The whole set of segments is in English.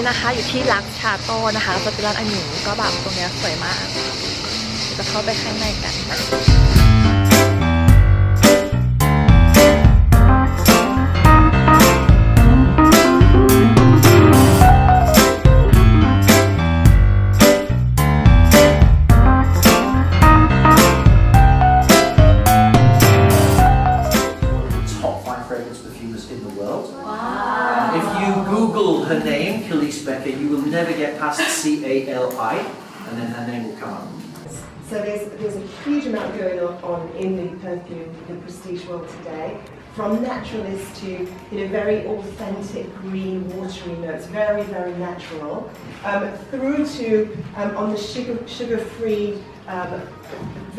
นะคะอยู่ที่ลักชาโต้นะคะจะเป็นร้านอันหญิงก็แบบตรงนี้สวยมากจะเข้าไปข้างในกันHer name, Calice Becker, you will never get past C-A-L-I, and then her name will come up. So there's a huge amount going on in the perfume, the prestige world today, from naturalist to very authentic green watery notes, very natural, through to on the sugar-free,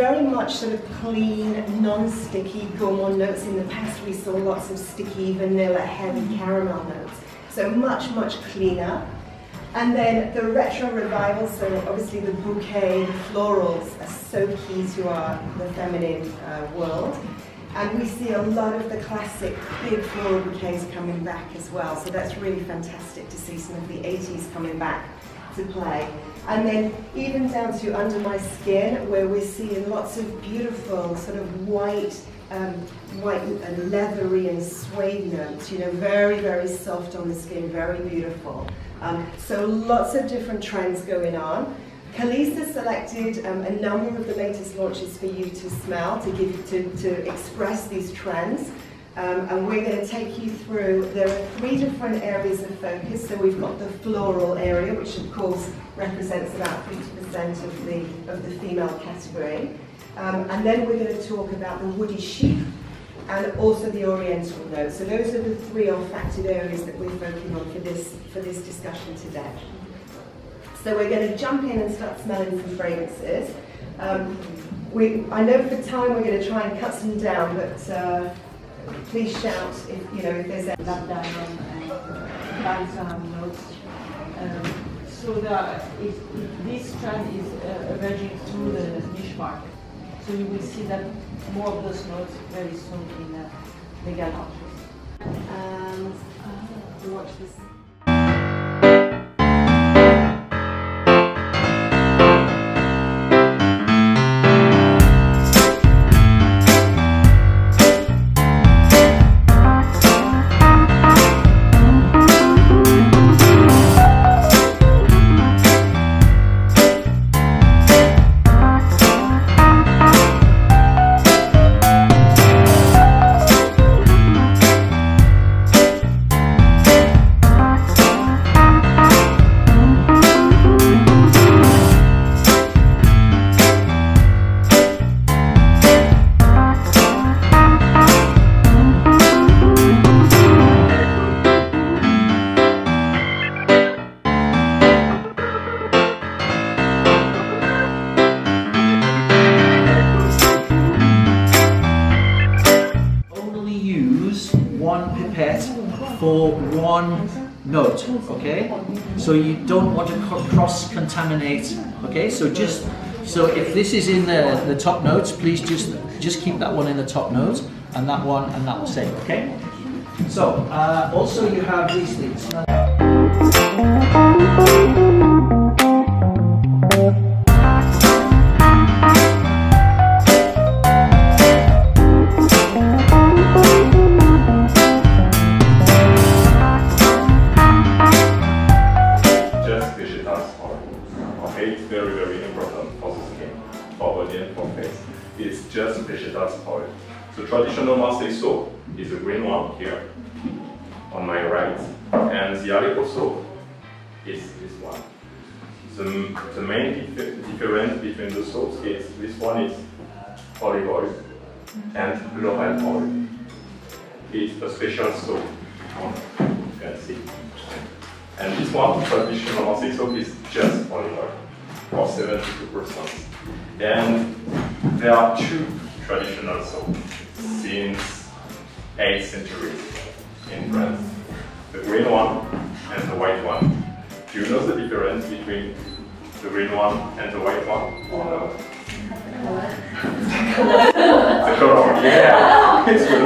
very much sort of clean, non-sticky gourmand notes. In the past we saw lots of sticky vanilla, heavy caramel notes. So much cleaner. And then the retro revival, so obviously the bouquet, the florals are so key to the feminine world. And we see a lot of the classic big floral bouquets coming back as well. So that's really fantastic to see some of the 80s coming back to play. And then even down to Under My Skin, where we're seeing lots of beautiful sort of white and leathery and suede notes, very soft on the skin, very beautiful. So lots of different trends going on. Calice has selected a number of the latest launches for you to smell, to express these trends. And we're going to take you through, there are 3 different areas of focus. So we've got the floral area, which of course represents about 50% of the female category. And then we're going to talk about the woody chic and also the oriental notes. So those are the 3 olfactive areas that we're focusing on for this discussion today. So we're going to jump in and start smelling some fragrances. I know for time we're going to try and cut some down, but please shout if there's a lab diamond and balsam notes. So this trend is emerging through the niche market. So you will see that more of those notes very soon in mega launches. And watch this. For one note, okay? So you don't want to cross-contaminate, okay? So if this is in the top notes, please just keep that one in the top note, and that one, and that will same, okay? So also you have these things. It's just vegetable oil. The traditional Marseille soap is a green one here on my right, and the Aleppo soap is this one. The main difference between the soaps is this one is olive oil and laurel oil. It's a special soap, you can see. And this one, traditional Marseille soap, is just olive oil for 72%. And there are 2 traditional soaps since 8th century in France. The green one and the white one. Do you know the difference between the green one and the white one? Or no? The color, yeah! It's good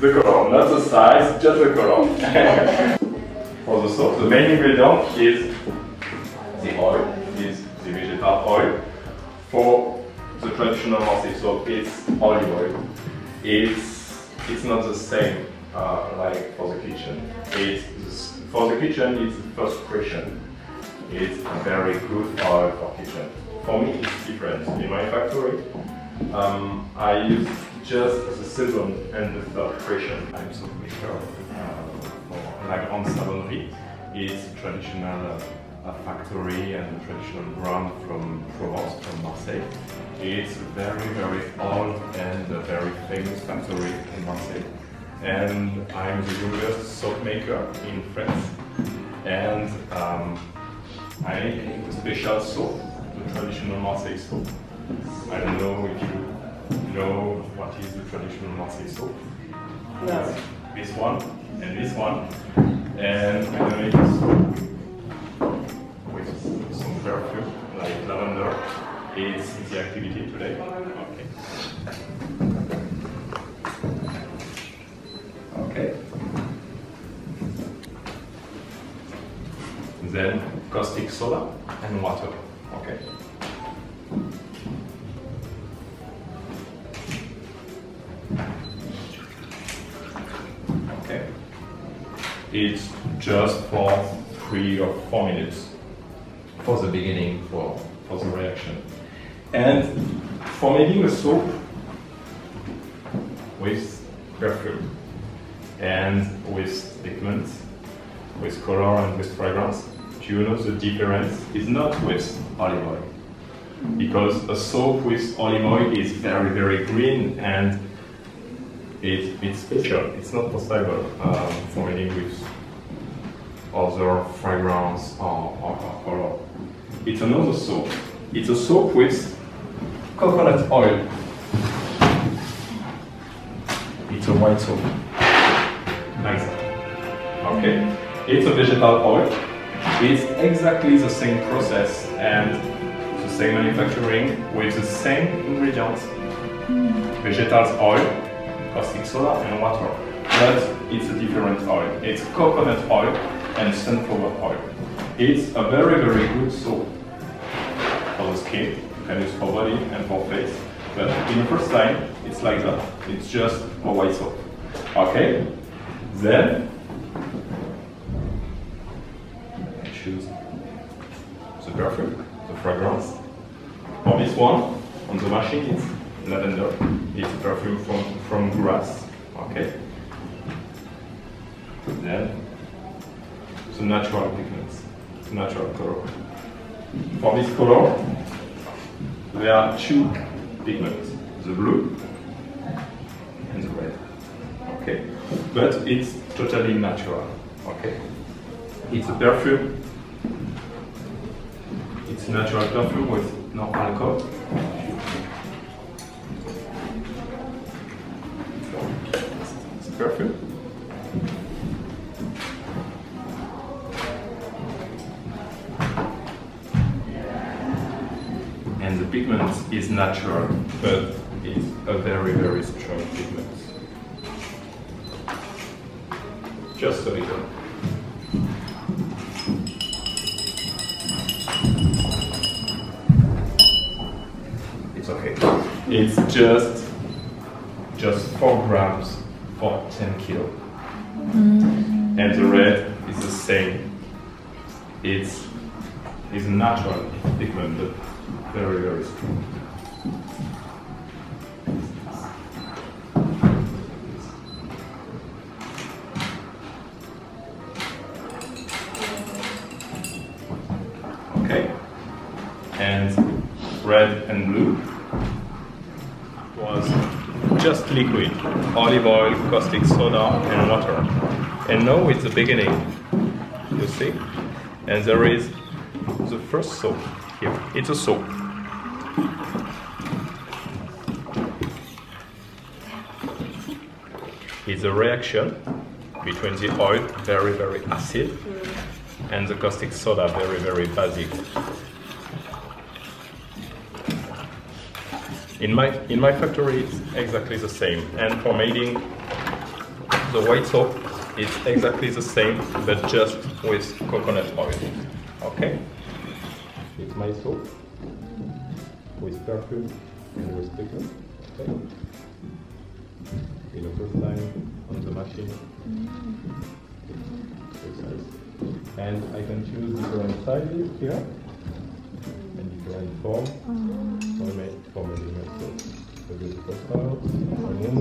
for the color, not the size, just the color. For for the soap. The main ingredient is the oil, is the vegetal oil. For the traditional Marseille soap, it's olive oil. It's not the same like for the kitchen. For the kitchen, it's the first impression. It's a very good oil for kitchen. For me, it's different. In my factory, I use just the second and the third impression. I'm so maker like on Savonnerie. It's a traditional factory and a traditional brand from Provence, from Marseille. It's very, very old and a very famous factory in Marseille. And I'm the youngest soap maker in France. And I make a special soap, the traditional Marseille soap. I don't know if you know what is the traditional Marseille soap. No. This one and this one. And I'm gonna make a soap with some perfume, like lavender. It's the activity today. Okay. Okay. Then caustic soda and water. Okay. Okay. It's just for 3 or 4 minutes for the beginning, for the reaction. And for making a soap with perfume and with pigment, with color and with fragrance, do you know the difference is not with olive oil? Because a soap with olive oil is very, very green and it's special. It's not possible for making with other fragrance or color. It's another soap. It's a soap with coconut oil. It's a white soap. Like that. Okay? It's a vegetal oil. It's exactly the same process and the same manufacturing with the same ingredients. Vegetal oil, caustic soda and water. But it's a different oil. It's coconut oil and sunflower oil. It's a very, very good soap for the skin. You can use for body and for face. But in the first time, it's like that. It's just a white soap. Okay? Then I choose the perfume, the fragrance. For this one, on the machine, it's lavender. It's perfume from grass. Okay? Then the natural pigments, the natural color. For this color, there are 2 pigments, the blue and the red. Okay, but it's totally natural. Okay, it's a perfume. It's a natural perfume with no alcohol. It's a perfume. And the pigment is natural, but it's a very, very strong pigment. Just a little. It's okay. It's just 4 grams for 10 kilo. And the red is the same. It's natural pigment, but very, very strong. Okay, and red and blue was just liquid, olive oil, caustic soda and water. And now it's the beginning, you see? And there is the first soap here. It's a soap. It's a reaction between the oil, very, very acid, and the caustic soda, very, very basic. In my factory, it's exactly the same. And for making the white soap, it's exactly the same, but just with coconut oil. Okay? It's my soap with perfume and with pickle. Okay? In the first time on the machine. And I can choose different sizes here and different forms for making my soap. So this is style, onion,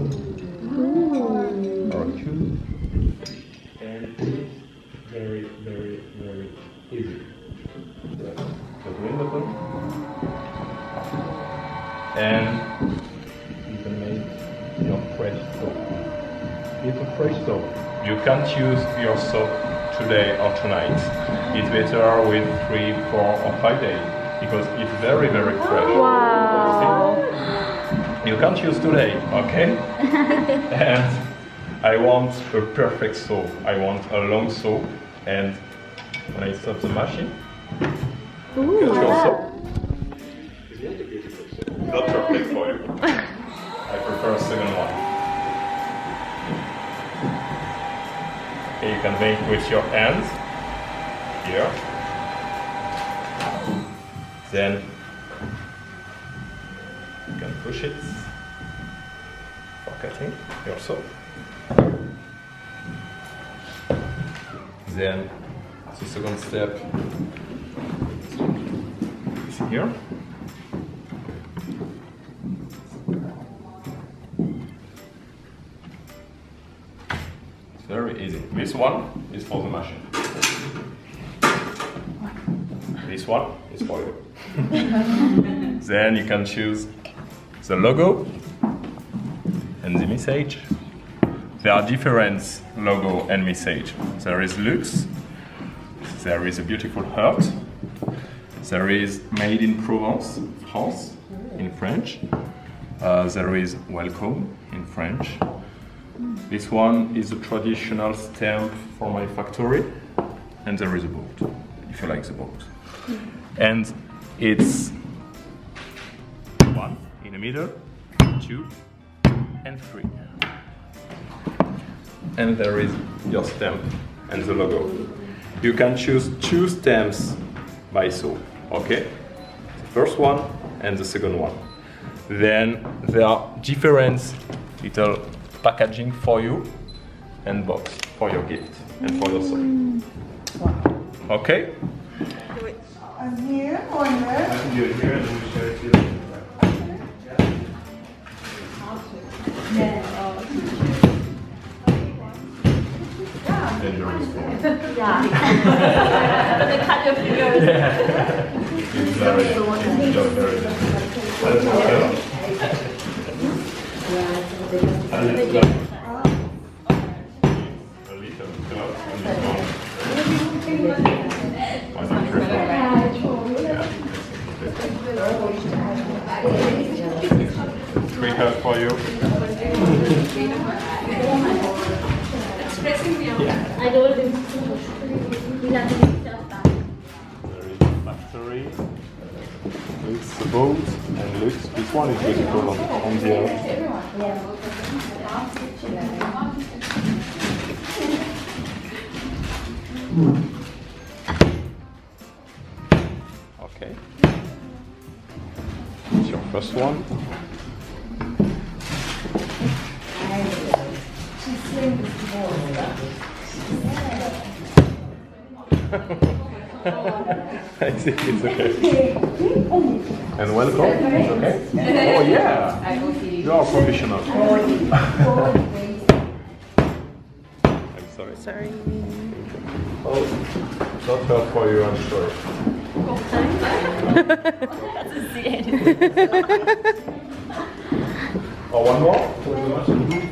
or cube, and it's very, very, very easy. The green button, and you can make your fresh soap. It's a fresh soap. You can't use your soap today or tonight. It's better with 3, 4, or 5 days because it's very, very fresh. Wow. You can't use today, okay? And I want a perfect soap. I want a long soap, and when I stop the machine, get your soap. It's not a beautiful soap. Not perfect for you. I prefer a second one. Okay, you can make with your hands here. Then you can push it for cutting your soap. Then the second step is here. It's very easy. This one is for the machine. This one is for you. Then you can choose the logo and the message. There are different logo and message. There is LUX, there is a beautiful heart, there is made in Provence, France, in French. There is welcome in French. This one is a traditional stamp for my factory, and there is a boat, if you like the boat. And it's 1 in the middle, 2, and 3. And there is your stamp and the logo. You can choose 2 stamps by soap, okay? The first one and the second one. Then there are different little packaging for you and box for your gift and for your soap. Okay? I'm here, one there. I can do it here and then we show it to you. Dangerous for Yeah. They cut your fingers. It's very, it's just very a little curve on this one. I don't prefer. Yeah. 3 curves for you. I don't think There is factory, LUX the boat, and LUX. This one is beautiful on the other. Okay. It's your first one. I think it's okay. And welcome. It's okay? Oh yeah. You are a professional. I'm sorry. Sorry. Oh, not fair for you, I'm sorry. That's a scene. Oh, one more?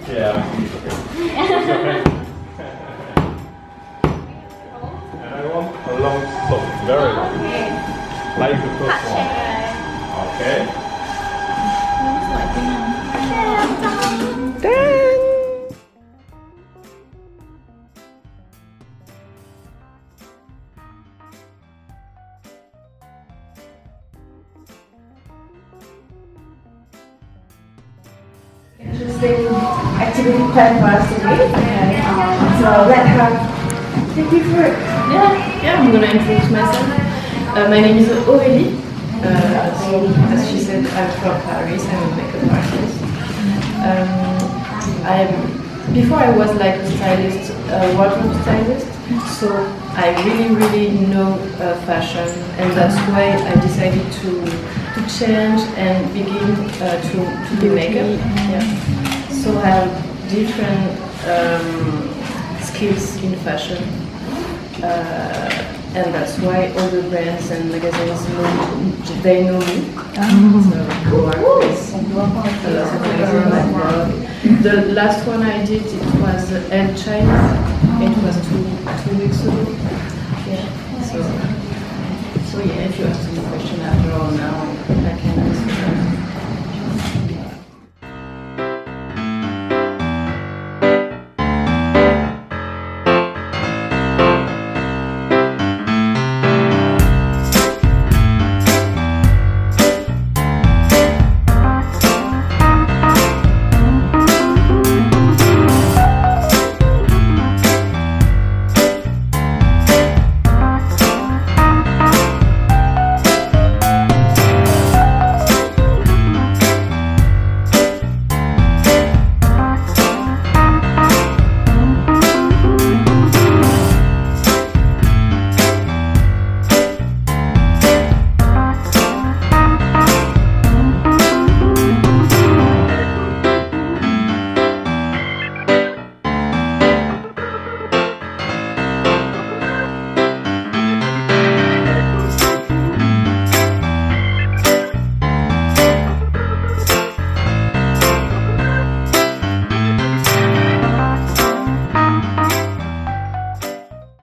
Yeah, I think it's okay. It's okay. And I want a long soap, very long. Like the first one. Okay. Interesting activity planned for us today. So I'll let her take you through it. Yeah, I'm gonna introduce myself. My name is Aurélie. So, as she said, I'm from Paris. I'm a makeup artist. Before I was like a stylist, wardrobe stylist. So I really know fashion, and that's why I decided to change and begin to do makeup. Yeah. So I have different skills in fashion. And that's why all the brands and magazines they know me. So Mark is a lot of magazines like Vogue. The last one I did it was El China. It was two weeks ago. Yeah. So yeah, if you have some question after all now.